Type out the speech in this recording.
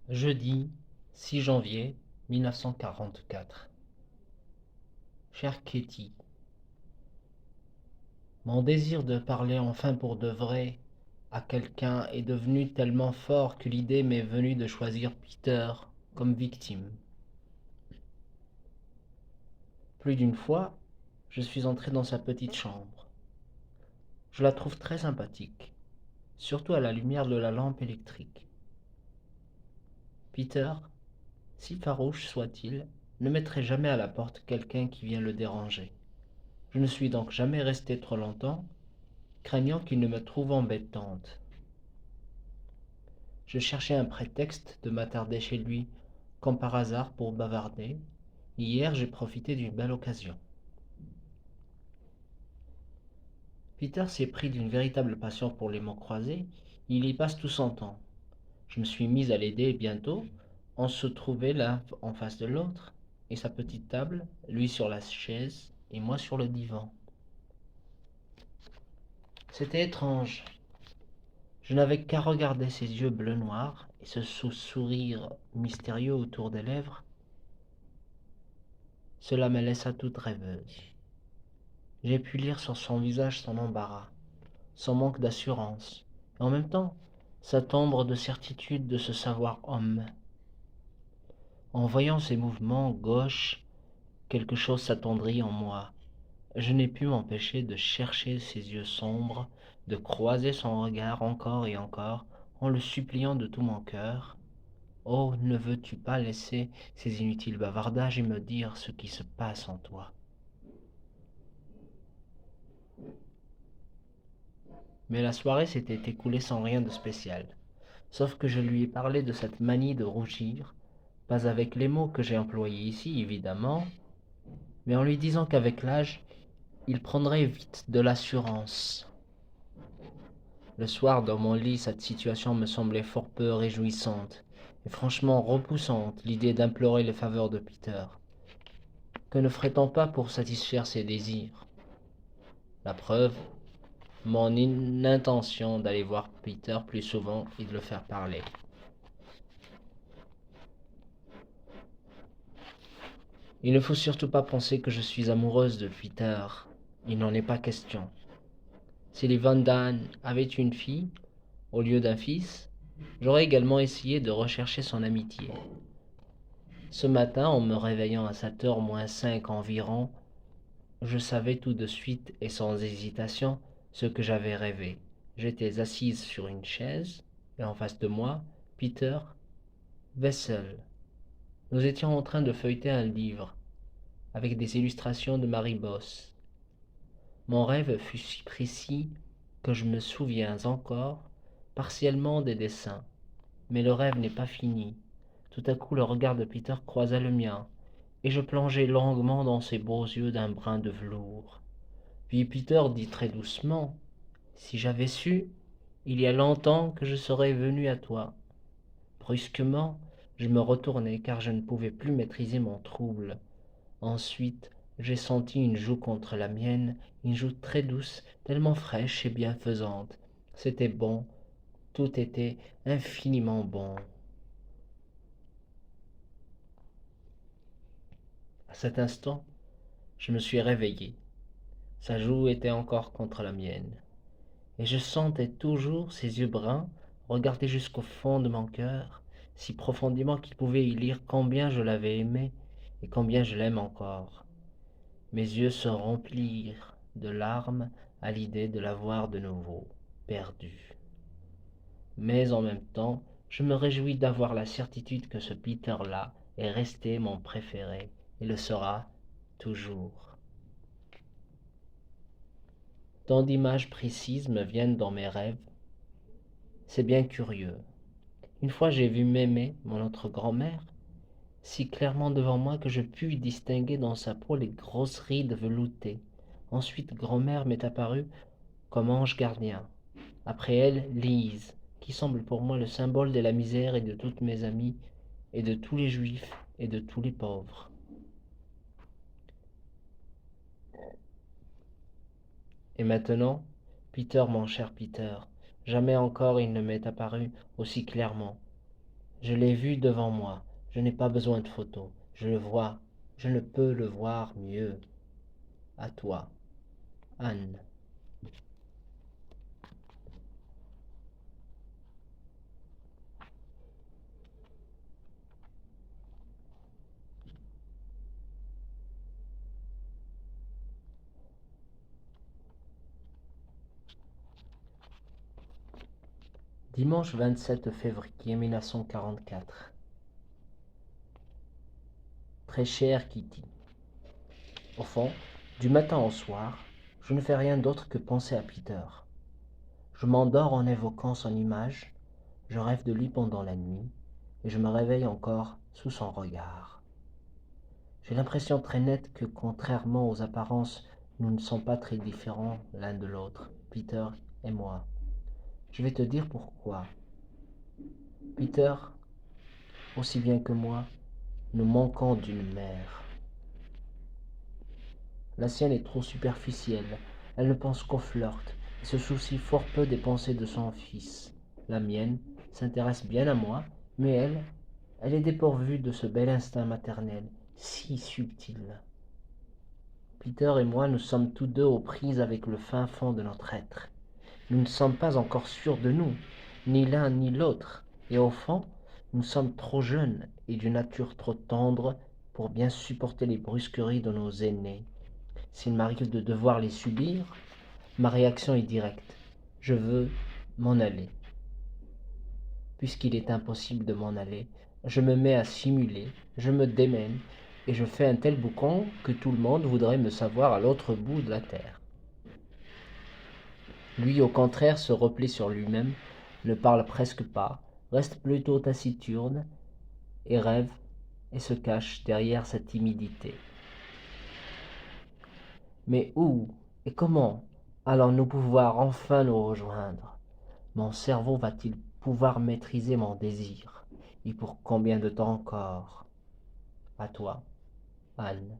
Jeudi 6 janvier 1944. Chère Katie, mon désir de parler enfin pour de vrai à quelqu'un est devenu tellement fort que l'idée m'est venue de choisir Peter comme victime. Plus d'une fois, je suis entré dans sa petite chambre. Je la trouve très sympathique, surtout à la lumière de la lampe électrique. Peter, si farouche soit-il, ne mettrait jamais à la porte quelqu'un qui vient le déranger. Je ne suis donc jamais resté trop longtemps, craignant qu'il ne me trouve embêtante. Je cherchais un prétexte de m'attarder chez lui, comme par hasard pour bavarder. Hier, j'ai profité d'une belle occasion. Peter s'est pris d'une véritable passion pour les mots croisés. Il y passe tout son temps. Je me suis mise à l'aider et bientôt, on se trouvait l'un en face de l'autre, et sa petite table, lui sur la chaise et moi sur le divan. C'était étrange. Je n'avais qu'à regarder ses yeux bleu-noir et ce sourire mystérieux autour des lèvres. Cela me laissa toute rêveuse. J'ai pu lire sur son visage son embarras, son manque d'assurance, et en même temps cette ombre de certitude de se savoir homme. En voyant ses mouvements gauches, quelque chose s'attendrit en moi. Je n'ai pu m'empêcher de chercher ses yeux sombres, de croiser son regard encore et encore, en le suppliant de tout mon cœur. Oh, ne veux-tu pas laisser ces inutiles bavardages et me dire ce qui se passe en toi? Mais la soirée s'était écoulée sans rien de spécial, sauf que je lui ai parlé de cette manie de rougir, pas avec les mots que j'ai employés ici, évidemment, mais en lui disant qu'avec l'âge, il prendrait vite de l'assurance. Le soir, dans mon lit, cette situation me semblait fort peu réjouissante, et franchement repoussante, l'idée d'implorer les faveurs de Peter. Que ne ferait-on pas pour satisfaire ses désirs? La preuve, mon intention d'aller voir Peter plus souvent et de le faire parler. Il ne faut surtout pas penser que je suis amoureuse de Peter. Il n'en est pas question. Si les Van Damme avaient une fille, au lieu d'un fils, j'aurais également essayé de rechercher son amitié. Ce matin, en me réveillant à 7h moins 5 environ, je savais tout de suite et sans hésitation ce que j'avais rêvé. J'étais assise sur une chaise, et en face de moi, Peter, Wessel. Nous étions en train de feuilleter un livre, avec des illustrations de Marie Bosse. Mon rêve fut si précis que je me souviens encore partiellement des dessins. Mais le rêve n'est pas fini. Tout à coup, le regard de Peter croisa le mien, et je plongeai longuement dans ses beaux yeux d'un brun de velours. Puis Peter dit très doucement, si j'avais su, il y a longtemps que je serais venu à toi. Brusquement, je me retournai car je ne pouvais plus maîtriser mon trouble. Ensuite, j'ai senti une joue contre la mienne, une joue très douce, tellement fraîche et bienfaisante. C'était bon, tout était infiniment bon. À cet instant, je me suis réveillé. Sa joue était encore contre la mienne, et je sentais toujours ses yeux bruns regarder jusqu'au fond de mon cœur, si profondément qu'il pouvait y lire combien je l'avais aimé et combien je l'aime encore. Mes yeux se remplirent de larmes à l'idée de la voir de nouveau, perdue. Mais en même temps, je me réjouis d'avoir la certitude que ce Peter-là est resté mon préféré et le sera toujours. Tant d'images précises me viennent dans mes rêves. C'est bien curieux. Une fois j'ai vu Mémé, mon autre grand-mère, si clairement devant moi que je pus distinguer dans sa peau les grosses rides veloutées. Ensuite, grand-mère m'est apparue comme ange gardien. Après elle, Lise, qui semble pour moi le symbole de la misère et de toutes mes amies, et de tous les juifs et de tous les pauvres. Et maintenant, Peter, mon cher Peter, jamais encore il ne m'est apparu aussi clairement. Je l'ai vu devant moi. Je n'ai pas besoin de photo. Je le vois. Je ne peux le voir mieux. À toi, Anne. Dimanche 27 février 1944. Très cher Kitty. Au fond, du matin au soir, je ne fais rien d'autre que penser à Peter. Je m'endors en évoquant son image, je rêve de lui pendant la nuit, et je me réveille encore sous son regard. J'ai l'impression très nette que, contrairement aux apparences, nous ne sommes pas très différents l'un de l'autre, Peter et moi. Je vais te dire pourquoi. Peter, aussi bien que moi, nous manquons d'une mère. La sienne est trop superficielle, elle ne pense qu'au flirt, et se soucie fort peu des pensées de son fils. La mienne s'intéresse bien à moi, mais elle est dépourvue de ce bel instinct maternel, si subtil. Peter et moi, nous sommes tous deux aux prises avec le fin fond de notre être. Nous ne sommes pas encore sûrs de nous, ni l'un ni l'autre, et au fond, nous sommes trop jeunes et d'une nature trop tendre pour bien supporter les brusqueries de nos aînés. S'il m'arrive de devoir les subir, ma réaction est directe. Je veux m'en aller. Puisqu'il est impossible de m'en aller, je me mets à simuler, je me démène, et je fais un tel boucan que tout le monde voudrait me savoir à l'autre bout de la terre. Lui, au contraire, se replie sur lui-même, ne parle presque pas, reste plutôt taciturne, et rêve, et se cache derrière sa timidité. Mais où et comment allons-nous pouvoir enfin nous rejoindre? Mon cerveau va-t-il pouvoir maîtriser mon désir? Et pour combien de temps encore? À toi, Anne.